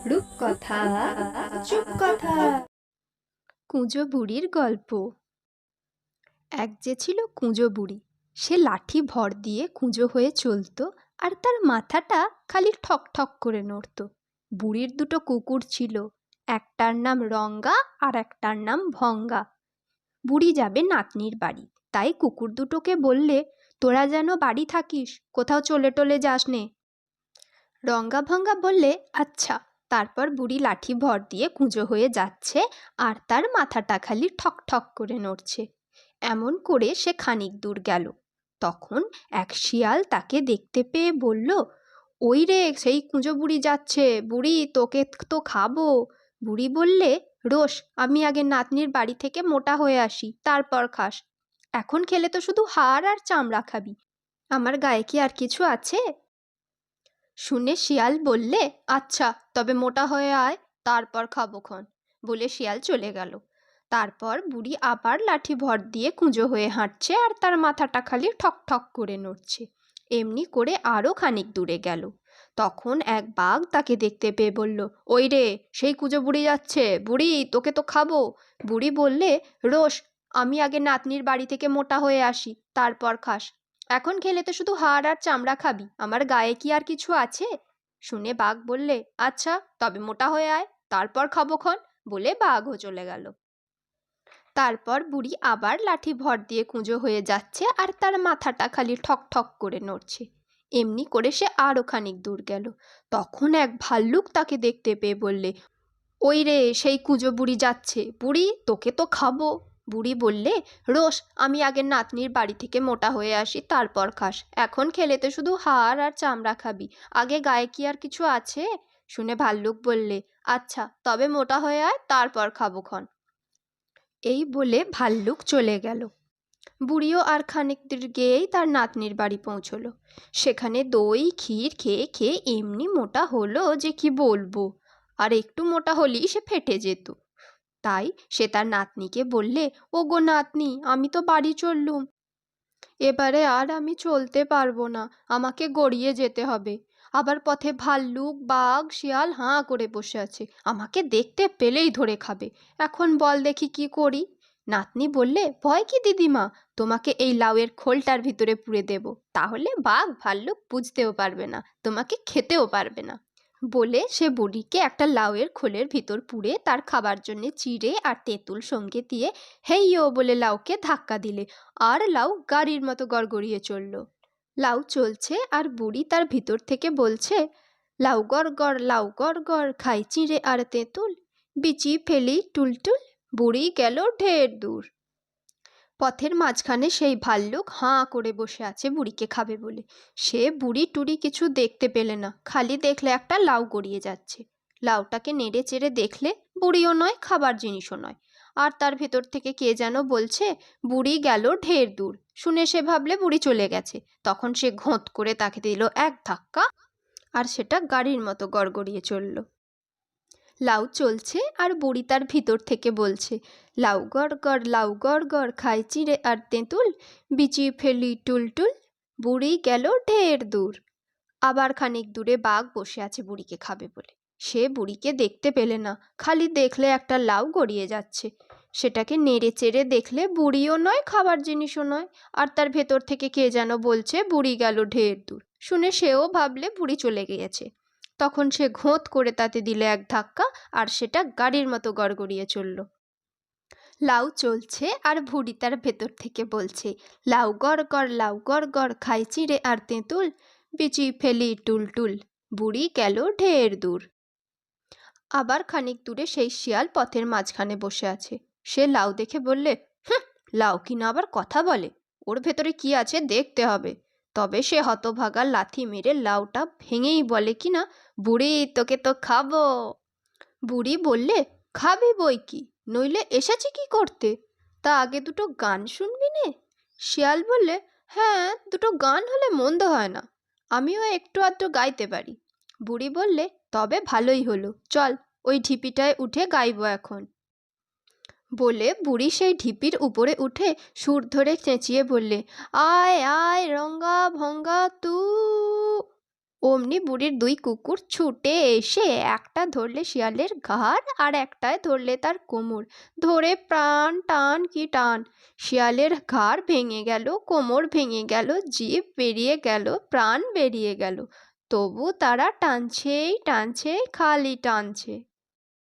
রূপকথা চুপকথা। কুঁজো বুড়ির গল্প। এক যে ছিল কুঁজো বুড়ি। সে লাঠি ভর দিয়ে কুঁজো হয়ে চলত, আর তার মাথাটা খালি ঠক ঠক করে নড়ত। বুড়ির দুটো কুকুর ছিল, একটার নাম রঙ্গা আর একটার নাম ভঙ্গা। বুড়ি যাবে নাতনির বাড়ি, তাই কুকুর দুটোকে বললে, তোরা যেন বাড়ি থাকিস, কোথাও চলে টলে যাস নে। রঙ্গা ভঙ্গা বললে আচ্ছা। তারপর বুড়ি লাঠি ভর দিয়ে কুঁজো হয়ে যাচ্ছে, আর তার মাথাটা খালি ঠক ঠক করে নড়ছে। এমন করে সে খানিক দূর গেল। তখন এক শিয়াল তাকে দেখতে পেয়ে বলল, ওই রে, সেই কুঁজো বুড়ি যাচ্ছে, বুড়ি তোকে তো খাবো। বুড়ি বললে, রোস, আমি আগে নাতনির বাড়ি থেকে মোটা হয়ে আসি, তারপর খাস। এখন খেলে তো শুধু হাড় আর চামড়া খাবি, আমার গায়ে কি আর কিছু আছে? শুনে শিয়াল বললে, আচ্ছা, তবে মোটা হয়ে আয়, তারপর খাবোক্ষণ। বলে শিয়াল চলে গেল। তারপর বুড়ি আবার লাঠি ভর দিয়ে কুঁজো হয়ে হাঁটছে, আর তার মাথাটা খালি ঠক ঠক করে নড়ছে। এমনি করে আরও খানিক দূরে গেল। তখন এক বাঘ তাকে দেখতে পেয়ে বলল, ওই রে, সেই কুঁজো বুড়ি যাচ্ছে, বুড়ি তোকে তো খাবো। বুড়ি বললে, রোস, আমি আগে নাতনির বাড়ি থেকে মোটা হয়ে আসি, তারপর খাস। এখন খেলে তো শুধু হাড় আর চামড়া খাবি, আমার গায়ে কি আর কিছু আছে? শুনে বাঘ বললে, আচ্ছা, তবে মোটা হয়ে আয়, তারপর খাবোক্ষণ। বলে বাঘও চলে গেল। তারপর বুড়ি আবার লাঠি ভর দিয়ে কুঁজো হয়ে যাচ্ছে, আর তার মাথাটা খালি ঠক ঠক করে নড়ছে। এমনি করে সে আরও খানিক দূর গেল। তখন এক ভাল্লুক তাকে দেখতে পেয়ে বললে, ওই রে, সেই কুঁজো বুড়ি যাচ্ছে, বুড়ি তোকে তো খাবো। বুড়ি বললে, রোস, আমি আগে নাতনির বাড়ি থেকে মোটা হয়ে আসি, তারপর খাস। এখন খেলে তো শুধু হাড় আর চামড়া খাবি, আগে গায়ে কি আর কিছু আছে? শুনে ভাল্লুক বললে, আচ্ছা, তবে মোটা হয়ে আয়, তারপর খাবোক্ষণ। এই বলে ভাল্লুক চলে গেল। বুড়িও আর খানিক দূর গিয়েই তার নাতনির বাড়ি পৌঁছলো। সেখানে দই ক্ষীর খেয়ে খেয়ে এমনি মোটা হলো যে কি বলবো, আর একটু মোটা হলেই সে ফেটে যেত। তাই সে তার নাতনিকে বললে, ও গো নাতনি, আমি তো বাড়ি চললুম, এবারে আর আমি চলতে পারবো না, আমাকে গড়িয়ে যেতে হবে। আবার পথে ভাল্লুক বাঘ শিয়াল হাঁ করে বসে আছে, আমাকে দেখতে পেলেই ধরে খাবে। এখন বল দেখি কি করি? নাতনি বললে, ভয় কি দিদিমা, তোমাকে এই লাউয়ের খোলটার ভিতরে পুরে দেব, তাহলে বাঘ ভাল্লুক বুঝতেও পারবে না, তোমাকে খেতেও পারবে না। বলে সে বুড়িকে একটা লাউয়ের খোলের ভিতর পুরে তার খাবার জন্যে চিড়ে আর তেঁতুল সঙ্গে দিয়ে হেইয়ো বলে লাউকে ধাক্কা দিলে, আর লাউ গাড়ির মতো গড়গড়িয়ে চলল। লাউ চলছে, আর বুড়ি তার ভিতর থেকে বলছে, লাউ গড় গড়, লাউ গড় গড়, খাই চিঁড়ে আর তেঁতুল, বিচি ফেলি টুলটুল, বুড়ি গেল ঢের দূর। পথের মাঝখানে সেই ভাল্লুক হাঁ করে বসে আছে বুড়িকে খাবে বলে। সে বুড়ি টুড়ি কিছু দেখতে পেলে না, খালি দেখলে একটা লাউ গড়িয়ে যাচ্ছে। লাউটাকে নেড়ে চেড়ে দেখলে বুড়িও নয়, খাবার জিনিসও নয়, আর তার ভেতর থেকে কে যেন বলছে, বুড়ি গেল ঢের দূর। শুনে সে ভাবলে বুড়ি চলে গেছে। তখন সে ঘোঁত করে তাকে দিল এক ধাক্কা, আর সেটা গাড়ির মতো গড়গড়িয়ে চলল। লাউ চলছে, আর বুড়ি তার ভিতর থেকে বলছে, লাউ গড় গড়, লাউ গড় গড়, খাই চিঁড়ে আর তেঁতুল, বিচি ফেলি টুলটুল, বুড়ি গেল ঢের দূর। আবার খানিক দূরে বাঘ বসে আছে বুড়িকে খাবে বলে। সে বুড়িকে দেখতে পেলে না, খালি দেখলে একটা লাউ গড়িয়ে যাচ্ছে। সেটাকে নেড়ে চেড়ে দেখলে বুড়িও নয়, খাবার জিনিসও নয়, আর তার ভেতর থেকে কে যেন বলছে, বুড়ি গেল ঢের দূর। শুনে সেও ভাবলে বুড়ি চলে গিয়েছে। তখন সে ঘোঁত করে তাতে দিলে এক ধাক্কা, আর সেটা গাড়ির মতো গড়গড়িয়ে চলল। লাউ চলছে, আর বুড়ি তার ভেতর থেকে বলছে, লাউ গড় গড়, লাউ গড় গড়, খাই চিঁড়ে আর তেঁতুল, বিচি ফেলি টুলটুল, বুড়ি গেল ঢের দূর। আবার খানিক দূরে সেই শিয়াল পথের মাঝখানে বসে আছে। সে লাউ দেখে বললে, হুঁ, লাউ কিনা আবার কথা বলে, ওর ভেতরে কি আছে দেখতে হবে। তবে সে হতভাগা লাথি মেরে লাউটা ভেঙেই বলে কিনা, বুড়ি তোকে তো খাবো। বুড়ি বললে, খাবি বই কি, নইলে এসেছি কি করতে? তা আগে দুটো গান শুনবি নে? শিয়াল বললে, হ্যাঁ, দুটো গান হলে মন্দ হয় না, আমিও একটু আধটু গাইতে পারি। বুড়ি বললে, তবে ভালোই হলো, চল ওই ঢিপিটায় উঠে গাইবো এখন। বলে বুড়ি সেই ঢিপির উপরে উঠে সুর ধরে চেঁচিয়ে বললে, আয় আয় রঙ্গা ভঙ্গা তু। অমনি বুড়ির দুই কুকুর ছুটে এসে একটা ধরলে শিয়ালের ঘাড় আর একটায় ধরলে তার কোমর, ধরে প্রাণ টান কি টান। শিয়ালের ঘাড় ভেঙে গেল, কোমর ভেঙে গেল, জিভ বেরিয়ে গেল, প্রাণ বেরিয়ে গেল, তবু তারা টানছেই টানছে, খালি টানছে।